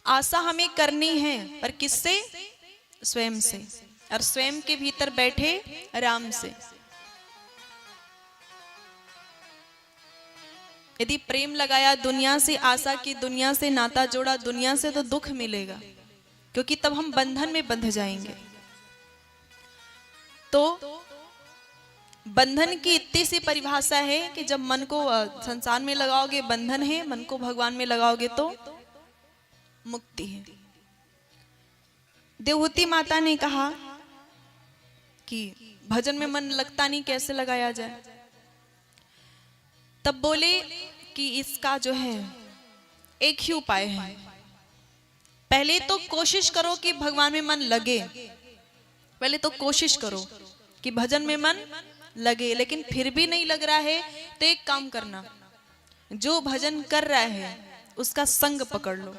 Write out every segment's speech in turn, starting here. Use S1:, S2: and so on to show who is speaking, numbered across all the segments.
S1: आशा हमें करनी है, पर किससे? स्वयं से, और स्वयं के भीतर बैठे राम से। यदि प्रेम लगाया दुनिया से, आशा की दुनिया से, नाता जोड़ा दुनिया से, तो दुख मिलेगा, क्योंकि तब हम बंधन में बंध जाएंगे। तो बंधन की इतनी सी परिभाषा है कि जब मन को संसार में लगाओगे बंधन है, मन को भगवान में लगाओगे तो मुक्ति है। देवहूति माता ने कहा कि भजन में मन लगता नहीं, कैसे लगाया जाए? तब बोले कि इसका जो है एक ही उपाय है। पहले तो कोशिश करो कि भगवान में मन लगे, पहले तो कोशिश करो कि भजन में मन लगे। लेकिन फिर भी नहीं लग रहा है तो एक काम करना, जो भजन कर रहा है उसका संग पकड़ लो,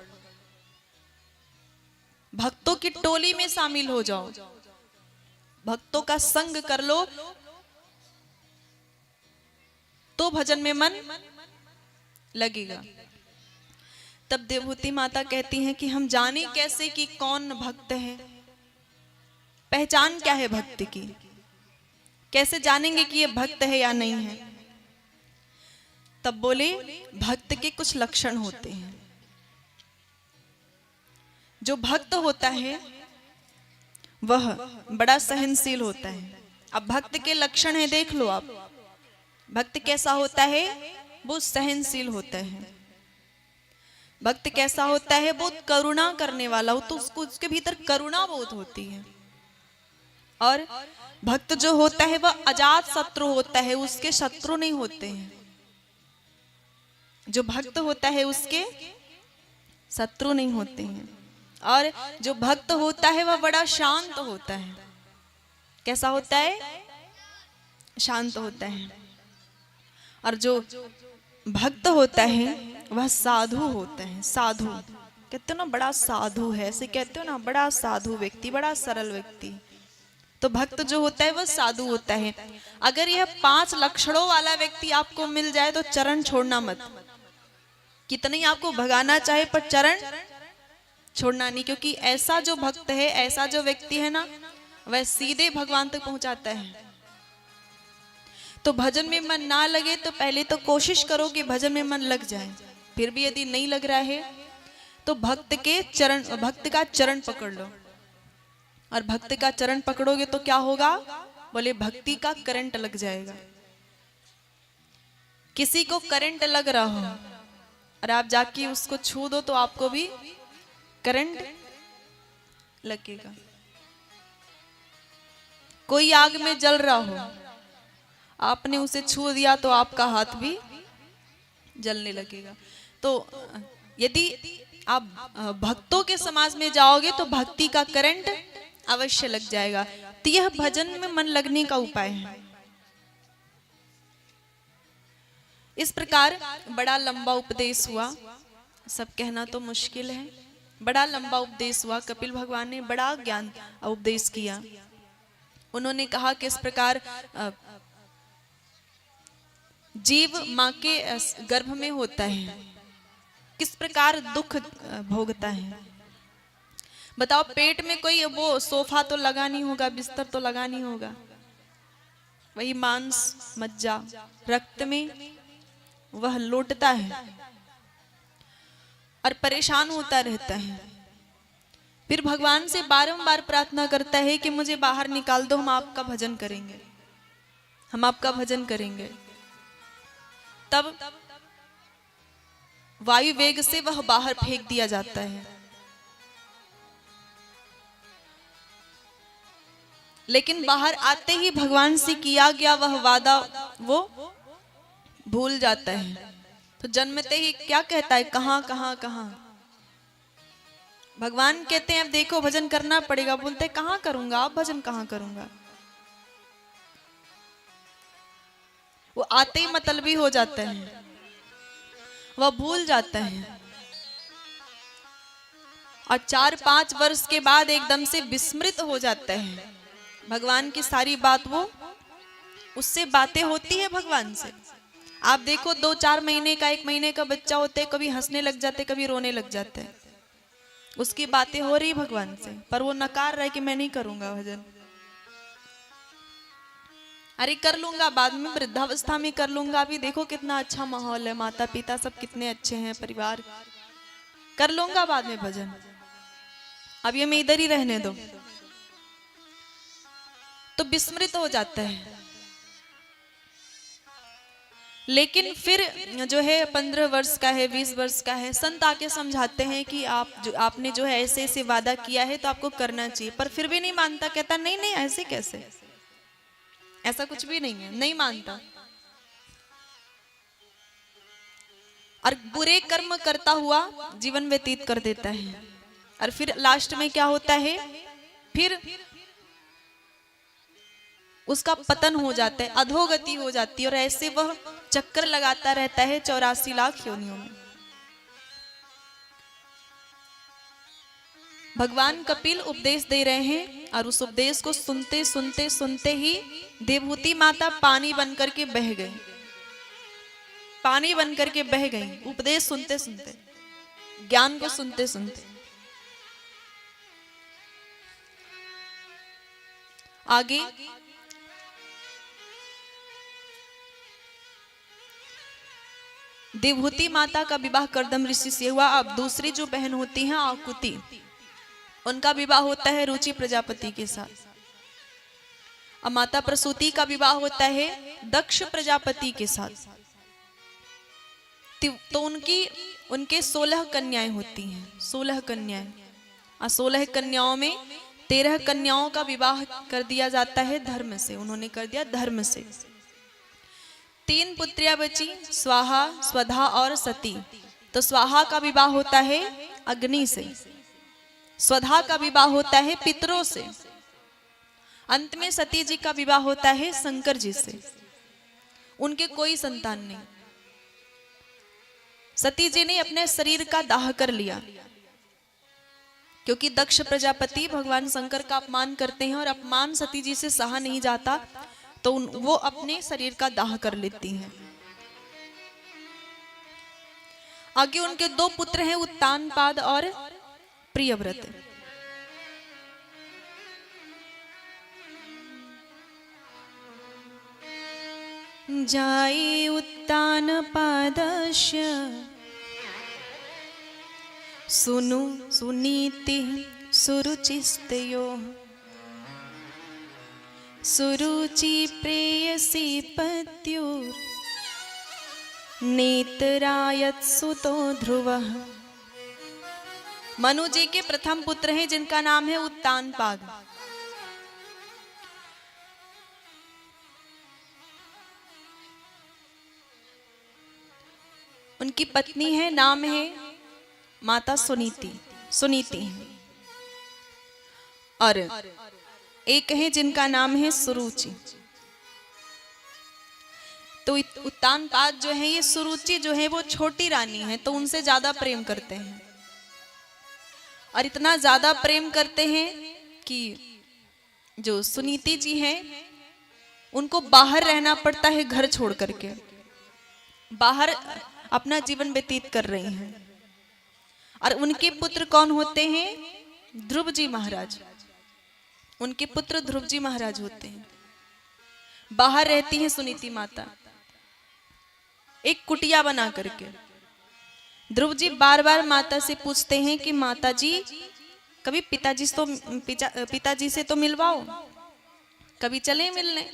S1: भक्तों की टोली में शामिल हो जाओ, भक्तों का संग कर लो, तो भजन में मन लगेगा। तब देवहूति माता कहती हैं कि हम जाने कैसे कि कौन भक्त है? पहचान क्या है भक्त की? कैसे जानेंगे कि ये भक्त है या नहीं है? तब बोले भक्त के कुछ लक्षण होते हैं। जो भक्त होता है वह बड़ा सहनशील होता है। अब भक्त के लक्षण है, देख लो आप, भक्त कैसा होता है? वो सहनशील होता है। भक्त कैसा होता है? बहुत करुणा करने वाला हो, तो उसको उसके भीतर करुणा बहुत होती है। और भक्त जो होता है वह अजात शत्रु होता है, उसके शत्रु नहीं होते हैं। जो भक्त होता है उसके शत्रु नहीं होते हैं। और जो भक्त होता है वह बड़ा शांत होता है। कैसा होता है? शांत होता है। और जो भक्त होता है वह साधु होता है। साधु कहते हो ना, बड़ा साधु है, ऐसे कहते हो ना, बड़ा साधु व्यक्ति, बड़ा सरल व्यक्ति। तो भक्त जो होता है वह साधु होता है। अगर यह 5 लक्षणों वाला व्यक्ति आपको मिल जाए तो चरण छोड़ना मत। कितने ही आपको भगाना चाहे पर चरण छोड़ना नहीं, क्योंकि ऐसा जो भक्त है, ऐसा जो व्यक्ति है ना, वह सीधे भगवान तक पहुंचाता है। तो भजन में मन ना लगे तो पहले तो कोशिश करो कि भजन में मन लग जाए। फिर भी यदि नहीं लग रहा है तो भक्त का चरण पकड़ लो। और भक्त का चरण पकड़ोगे तो क्या होगा? बोले भक्ति का करंट लग जाएगा। किसी को करंट लग रहा हो और आप जाके उसको छू दो तो आपको भी करंट लगेगा। कोई आग में जल रहा हो, आपने उसे छू दिया तो आपका हाथ भी जलने लगेगा। तो यदि आप भक्तों के समाज में जाओगे तो भक्ति का करंट अवश्य लग जाएगा। तो यह भजन में मन लगने का उपाय है। इस प्रकार बड़ा लंबा उपदेश हुआ, सब कहना तो मुश्किल है। बड़ा लंबा उपदेश हुआ, कपिल भगवान ने बड़ा ज्ञान उपदेश किया। उन्होंने कहा कि इस प्रकार जीव माँ के गर्भ में होता है, किस प्रकार दुख भोगता है। बताओ, पेट में कोई वो सोफा तो लगा नहीं होगा, बिस्तर तो लगा नहीं होगा, वही मांस मज्जा रक्त में वह लौटता है और परेशान होता रहता है। फिर भगवान से बारंबार प्रार्थना करता है कि मुझे बाहर निकाल दो, हम आपका भजन करेंगे, हम आपका भजन करेंगे। तब वायु वेग से वह बाहर फेंक दिया जाता है। लेकिन बाहर आते ही भगवान से किया गया वह वादा वो भूल जाता है। तो जन्मते ही क्या कहता है? कहां कहां कहां। भगवान कहते हैं अब देखो भजन करना पड़ेगा, बोलते कहां करूंगा, आप भजन कहां करूंगा। वो आते ही मतलबी हो जाता है, वह भूल जाता है। और 4-5 वर्ष के बाद एकदम से विस्मृत हो जाता है भगवान की सारी बात। वो उससे बातें होती है भगवान से। आप देखो 2-4 महीने का, 1 महीने का बच्चा होता है, कभी हंसने लग जाते, कभी रोने लग जाते हैं। उसकी बातें हो रही भगवान से, पर वो नकार रहा है कि मैं नहीं करूंगा भजन। अरे कर लूंगा बाद में, वृद्धावस्था में कर लूंगा, अभी देखो कितना अच्छा माहौल है, माता पिता सब कितने अच्छे हैं, परिवार, कर लूंगा बाद में भजन, अब ये मैं इधर ही रहने दो। तो विस्मृत हो जाता है। लेकिन फिर जो है 15 वर्ष का है, 20 वर्ष का है, संत आके समझाते हैं कि आपने जो है ऐसे ऐसे वादा किया है तो आपको करना चाहिए, पर फिर भी नहीं मानता, कहता नहीं नहीं ऐसे कैसे, ऐसा कुछ भी नहीं है, नहीं मानता। और बुरे कर्म करता हुआ जीवन व्यतीत कर देता है। और फिर लास्ट में क्या होता है, फिर उसका पतन हो जाता है, अधोगति हो जाती है, और ऐसे वह चक्कर लगाता रहता है 84 लाख योनियों में। भगवान कपिल उपदेश दे रहे हैं, और उस उपदेश को सुनते सुनते सुनते ही देवहूति माता पानी बनकर के बह गई, पानी बनकर के बह गई, उपदेश सुनते सुनते, ज्ञान को सुनते सुनते। आगे देवहूति माता का विवाह कर्दम ऋषि से हुआ। अब दूसरी जो बहन होती हैं आकुति, उनका विवाह होता है रुचि प्रजापति के साथ। अब माता प्रसूति का विवाह होता है दक्ष प्रजापति के साथ। तो उनके 16 कन्याएं होती हैं, 16 कन्याएं, और 16 कन्याओं में 13 कन्याओं का विवाह कर दिया जाता है धर्म से, उन्होंने कर दिया धर्म से। 3 पुत्रियां बची, स्वाहा, स्वधा और सती। तो स्वाहा का विवाह होता है अग्नि से, स्वधा का विवाह होता है पितरों से, अंत में सती जी का विवाह होता है शंकर जी से। उनके कोई संतान नहीं। सती जी ने अपने शरीर का दाह कर लिया, क्योंकि दक्ष प्रजापति भगवान शंकर का अपमान करते हैं और अपमान सती जी से सहा नहीं जाता, तो वो अपने शरीर का दाह कर लेती हैं। आगे उनके 2 पुत्र हैं, उत्तानपाद और प्रियव्रत। जाये उत्तानपादस्य सुनु सुनीति सुरुचिस्तयोः सुरुचि प्रेयसी पत्युर् नेतरायत सुतो ध्रुवः। मनु जी के प्रथम पुत्र हैं जिनका नाम है उत्तानपाद। उनकी पत्नी है, नाम है माता सुनीति, सुनीति। और एक है जिनका नाम है सुरुचि। तो उत्तानपाद जो है, ये सुरुचि जो है वो छोटी रानी है, तो उनसे ज्यादा प्रेम करते हैं, और इतना ज्यादा प्रेम करते हैं कि जो सुनीति जी हैं उनको बाहर रहना पड़ता है, घर छोड़ करके बाहर अपना जीवन व्यतीत कर रही हैं। और उनके पुत्र कौन होते हैं? ध्रुव जी महाराज। उनके पुत्र ध्रुव जी महाराज होते हैं। बाहर रहती है सुनीति माता एक कुटिया बना करके। ध्रुव जी बार बार माता से पूछते हैं कि माता जी कभी पिताजी से तो मिलवाओ, कभी चले मिलने।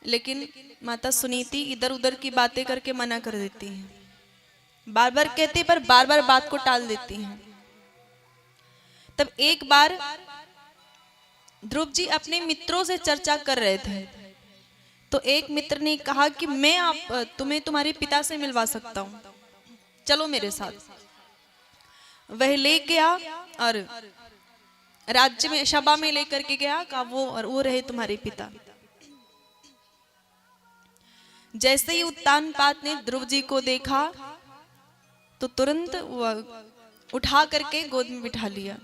S1: लेकिन माता सुनीति इधर उधर की बातें करके मना कर देती हैं। बार बार कहती पर बार बार बात को टाल देती हैं। तब एक बार ध्रुव जी अपने मित्रों से चर्चा कर रहे थे, तो एक मित्र ने कहा कि मैं तुम्हें तुम्हारे पिता से मिलवा सकता हूं, चलो मेरे साथ। वह ले गया और राज्य में सभा में लेकर के गया, कहा वो रहे तुम्हारे पिता। जैसे ही उत्तानपाद ने ध्रुव जी को देखा तो तुरंत उठा करके गोद में बिठा लिया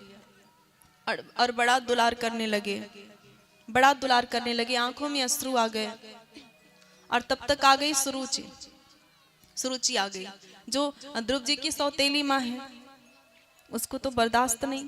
S1: और बड़ा दुलार करने लगे, बड़ा दुलार करने लगे। आंखों में अश्रु आ गए। और तब तक आ गई सुरुचि। सुरुचि आ गई जो ध्रुव जी की सौतेली माँ है। उसको तो बर्दाश्त नहीं।